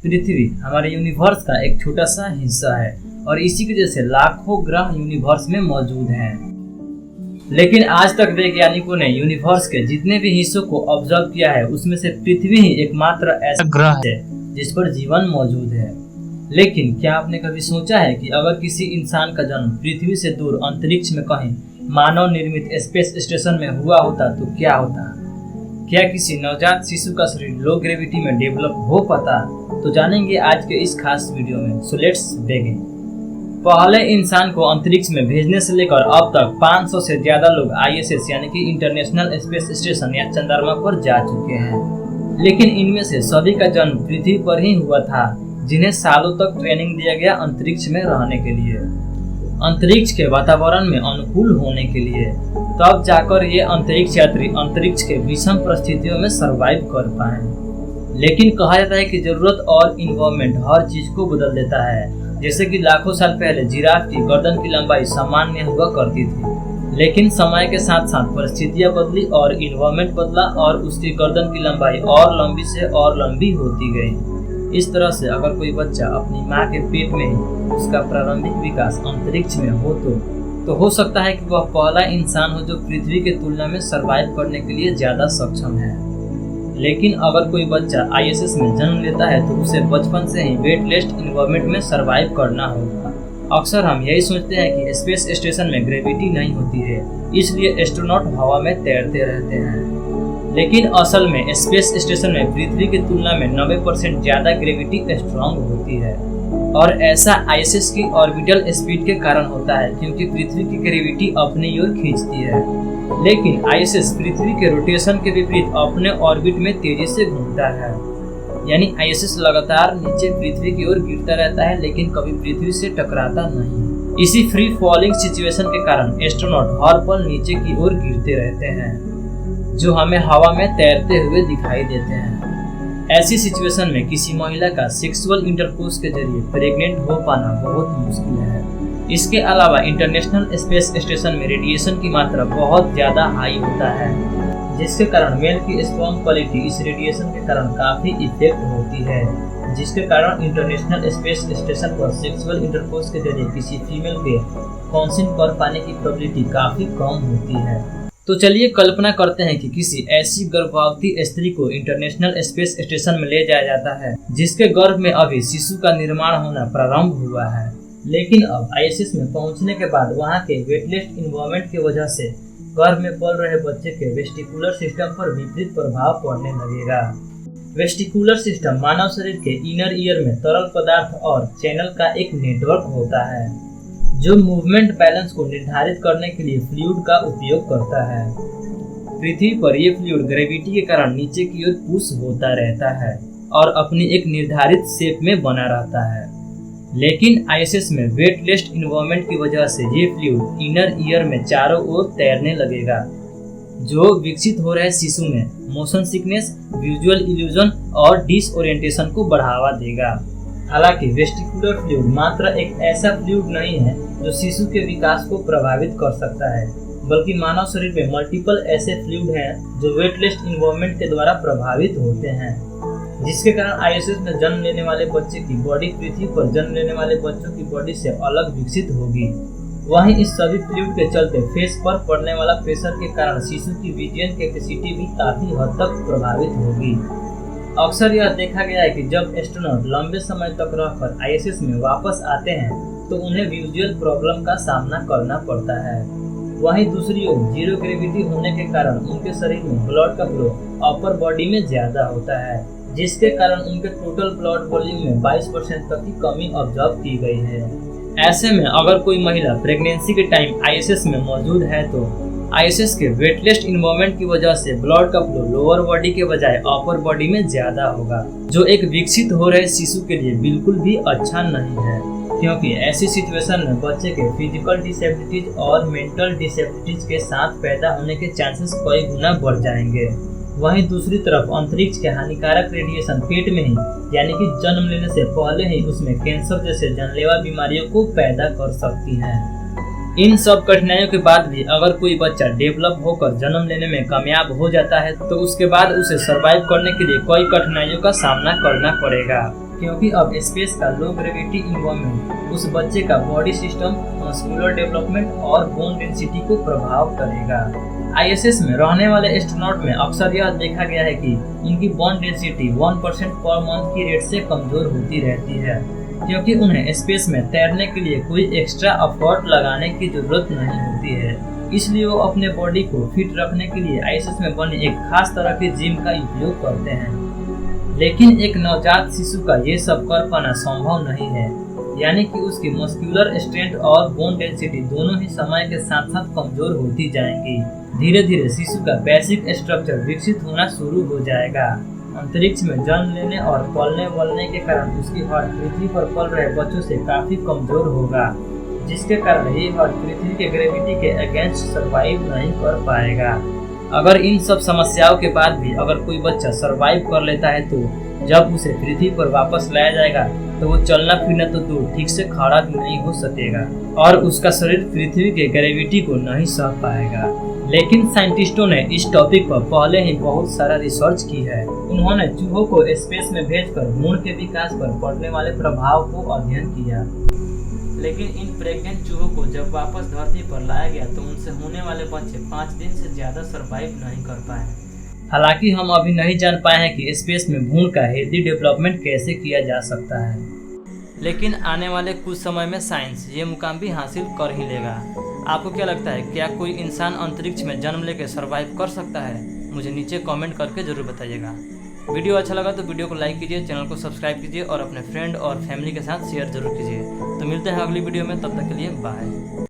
पृथ्वी हमारे यूनिवर्स का एक छोटा सा हिस्सा है और इसी की वजह से लाखों ग्रह यूनिवर्स में मौजूद हैं। लेकिन आज तक वैज्ञानिकों ने यूनिवर्स के जितने भी हिस्सों को ऑब्जर्व किया है उसमें से पृथ्वी ही एकमात्र ऐसा ग्रह है जिस पर जीवन मौजूद है। लेकिन क्या आपने कभी सोचा है कि अगर किसी इंसान का जन्म पृथ्वी से दूर अंतरिक्ष में कहीं मानव निर्मित स्पेस स्टेशन में हुआ होता तो क्या होता? क्या किसी नवजात शिशु का शरीर लो ग्रेविटी में डेवलप हो पाता? तो जानेंगे आज के इस खास वीडियो में। So let's begin. पहले इंसान को अंतरिक्ष में भेजने से लेकर अब तक 500 से ज्यादा लोग ISS यानी कि इंटरनेशनल स्पेस स्टेशन या चंद्रमा पर जा चुके हैं। लेकिन इनमें से सभी का जन्म पृथ्वी पर ही हुआ था, जिन्हें सालों तक ट्रेनिंग दिया गया अंतरिक्ष में रहने के लिए, अंतरिक्ष के वातावरण में अनुकूल होने के लिए। तब जाकर ये अंतरिक्ष यात्री अंतरिक्ष के विषम परिस्थितियों में सरवाइव कर पाए। लेकिन कहा जाता है कि जरूरत और इन्वायरमेंट हर चीज को बदल देता है। जैसे कि लाखों साल पहले जिराफ की गर्दन की लंबाई सामान्य हुआ करती थी, लेकिन समय के साथ साथ परिस्थितियां बदली और इन्वायरमेंट बदला और उसकी गर्दन की लंबाई और लंबी से और लंबी होती गई। इस तरह से अगर कोई बच्चा अपनी माँ के पेट में ही उसका प्रारंभिक विकास अंतरिक्ष में हो तो हो सकता है कि वह पहला इंसान हो जो पृथ्वी के तुलना में सरवाइव करने के लिए ज्यादा सक्षम है। लेकिन अगर कोई बच्चा ISS में जन्म लेता है तो उसे बचपन से ही वेटलेस इन्वायरमेंट में सरवाइव करना होगा। अक्सर हम यही सोचते हैं कि स्पेस स्टेशन में ग्रेविटी नहीं होती है, इसलिए एस्ट्रोनॉट हवा में तैरते रहते हैं। लेकिन असल में स्पेस स्टेशन में पृथ्वी की तुलना में 90% ज्यादा ग्रेविटी स्ट्रांग होती है और ऐसा ISS की ऑर्बिटल स्पीड के कारण होता है, क्योंकि पृथ्वी की ग्रेविटी अपनी ओर खींचती है। लेकिन ISS पृथ्वी के रोटेशन के विपरीत अपने ऑर्बिट में तेजी से घूमता है, यानी ISS लगातार नीचे पृथ्वी की ओर गिरता रहता है लेकिन कभी पृथ्वी से टकराता नहीं। इसी फ्री फॉलिंग सिचुएशन के कारण एस्ट्रोनॉट हर पल नीचे की ओर गिरते रहते हैं, जो हमें हवा में तैरते हुए दिखाई देते हैं। ऐसी सिचुएशन में किसी महिला का सेक्सुअल इंटरकोर्स के जरिए प्रेग्नेंट हो पाना बहुत मुश्किल है। इसके अलावा इंटरनेशनल स्पेस स्टेशन में रेडिएशन की मात्रा बहुत ज्यादा हाई होता है, जिसके कारण मेल की स्पर्म क्वालिटी इस रेडिएशन के कारण काफी इफेक्ट होती है, जिसके कारण इंटरनेशनल स्पेस स्टेशन पर सेक्सुअल इंटरकोर्स के जरिए किसी फीमेल के कॉन्सीव कर पाने की प्रोबेबिलिटी काफी कम होती है। तो चलिए कल्पना करते हैं कि किसी ऐसी गर्भवती स्त्री को इंटरनेशनल स्पेस स्टेशन में ले जाया जाता है जिसके गर्भ में अभी शिशु का निर्माण होना प्रारंभ हुआ है। लेकिन अब ISS में पहुंचने के बाद वहां के वेटलेस इन्वायरमेंट की वजह से गर्भ में पल रहे बच्चे के वेस्टिकुलर सिस्टम पर विपरीत प्रभाव पड़ने लगेगा। वेस्टिकुलर सिस्टम मानव शरीर के इनर ईयर में तरल पदार्थ और चैनल का एक नेटवर्क होता है, जो मूवमेंट बैलेंस को निर्धारित करने के लिए फ्लूइड का उपयोग करता है। पृथ्वी पर यह फ्लूइड ग्रेविटी के कारण नीचे की ओर पुश होता रहता है और अपनी एक निर्धारित शेप में बना रहता है। लेकिन ISS में वेटलेस इन्वायरमेंट की वजह से ये फ्लूइड इनर ईयर में चारों ओर तैरने लगेगा, जो विकसित हो रहे शिशु में मोशन सिकनेस, विजुअल इल्यूजन और डिसओरिएंटेशन को बढ़ावा देगा। हालांकि वेस्टिकुलर फ्लूइड मात्र एक ऐसा फ्लूइड नहीं है जो शिशु के विकास को प्रभावित कर सकता है, बल्कि मानव शरीर में मल्टीपल ऐसे फ्लूइड हैं जो वेटलेस इन्वायरमेंट के द्वारा प्रभावित होते हैं, जिसके कारण ISS में जन्म लेने वाले बच्चे की बॉडी पृथ्वी पर जन्म लेने वाले बच्चों की बॉडी से अलग विकसित होगी। वहीं इस सभी फ्लूइड के चलते फेस पर पड़ने वाला प्रेशर के कारण शिशु की विजन कैपेसिटी भी काफी हद तक प्रभावित होगी। अक्सर यह देखा गया है कि जब एस्ट्रोनॉट लंबे समय तक रहकर ISS में वापस आते हैं तो उन्हें विजुअल प्रॉब्लम का सामना करना पड़ता है। वहीं दूसरी ओर जीरो ग्रेविटी होने के कारण उनके शरीर में ब्लड का फ्लो अपर बॉडी में ज्यादा होता है, जिसके कारण उनके टोटल ब्लड वॉल्यूम में 22% तक की कमी ऑब्जर्व की गई है। ऐसे में अगर कोई महिला प्रेगनेंसी के टाइम ISS में मौजूद है तो ISS के वेटलेस इन्वायरमेंट की वजह से ब्लड का फ्लो लोअर बॉडी के बजाय अपर बॉडी में ज्यादा होगा, जो एक विकसित हो रहे शिशु के लिए बिल्कुल भी अच्छा नहीं है, क्योंकि ऐसी सिचुएशन में बच्चे के फिजिकल डिसेबिलिटीज और मेंटल डिसेबिलिटीज के साथ पैदा होने के चांसेस कई गुना बढ़ जाएंगे। वहीं दूसरी तरफ अंतरिक्ष के हानिकारक रेडिएशन पेट में ही यानी कि जन्म लेने से पहले ही उसमें कैंसर जैसे जानलेवा बीमारियों को पैदा कर सकती है। इन सब कठिनाइयों के बाद भी अगर कोई बच्चा डेवलप होकर जन्म लेने में कामयाब हो जाता है तो उसके बाद उसे सरवाइव करने के लिए कई कठिनाइयों का सामना करना पड़ेगा। क्योंकि अब स्पेस का लो ग्रेविटी इन्वायरमेंट उस बच्चे का बॉडी सिस्टम, मस्कुलर डेवलपमेंट और बोन डेंसिटी को प्रभाव करेगा। ISS में रहने वाले एस्ट्रोनॉट में अक्सर यह देखा गया है कि इनकी बोन डेंसिटी 1% पर मंथ की रेट से कमजोर होती रहती है, क्योंकि उन्हें स्पेस में तैरने के लिए कोई एक्स्ट्रा एफर्ट लगाने की जरूरत नहीं होती है। इसलिए वो अपने बॉडी को फिट रखने के लिए ISS में बने एक खास तरह के जिम का उपयोग करते हैं। लेकिन एक नवजात शिशु का ये सब कर पाना संभव नहीं है, यानी कि उसकी मस्कुलर स्ट्रेंथ और बोन डेंसिटी दोनों ही समय के साथ साथ कमजोर होती जाएंगी। धीरे धीरे शिशु का बेसिक स्ट्रक्चर विकसित होना शुरू हो जाएगा। अंतरिक्ष में जन्म लेने और पलने वलने के कारण उसकी हार्ट पृथ्वी पर पल रहे बच्चों से काफी कमजोर होगा, जिसके कारण ये हार्ट पृथ्वी के ग्रेविटी के अगेंस्ट सर्वाइव नहीं कर पाएगा। अगर इन सब समस्याओं के बाद भी अगर कोई बच्चा सर्वाइव कर लेता है तो जब उसे पृथ्वी पर वापस लाया जाएगा तो वो चलना फिरना तो दूर, ठीक से खड़ा भी नहीं हो सकेगा और उसका शरीर पृथ्वी के ग्रेविटी को नहीं सह पाएगा। लेकिन साइंटिस्टों ने इस टॉपिक पर पहले ही बहुत सारा रिसर्च की है। उन्होंने चूहों को स्पेस में भेजकर भ्रूण के विकास पर पड़ने वाले प्रभाव को अध्ययन किया। लेकिन इन प्रेग्नेंट चूहों को जब वापस धरती पर लाया गया तो उनसे होने वाले बच्चे 5 दिन से ज्यादा सरवाइव नहीं कर पाए। हालांकि हम अभी नहीं जान पाए हैं कि स्पेस में भ्रूण का हेल्दी डेवलपमेंट कैसे किया जा सकता है, लेकिन आने वाले कुछ समय में साइंस ये मुकाम भी हासिल कर ही लेगा। आपको क्या लगता है, क्या कोई इंसान अंतरिक्ष में जन्म लेकर सर्वाइव कर सकता है? मुझे नीचे कमेंट करके जरूर बताइएगा। वीडियो अच्छा लगा तो वीडियो को लाइक कीजिए, चैनल को सब्सक्राइब कीजिए और अपने फ्रेंड और फैमिली के साथ शेयर जरूर कीजिए। तो मिलते हैं अगली वीडियो में, तब तक के लिए बाय।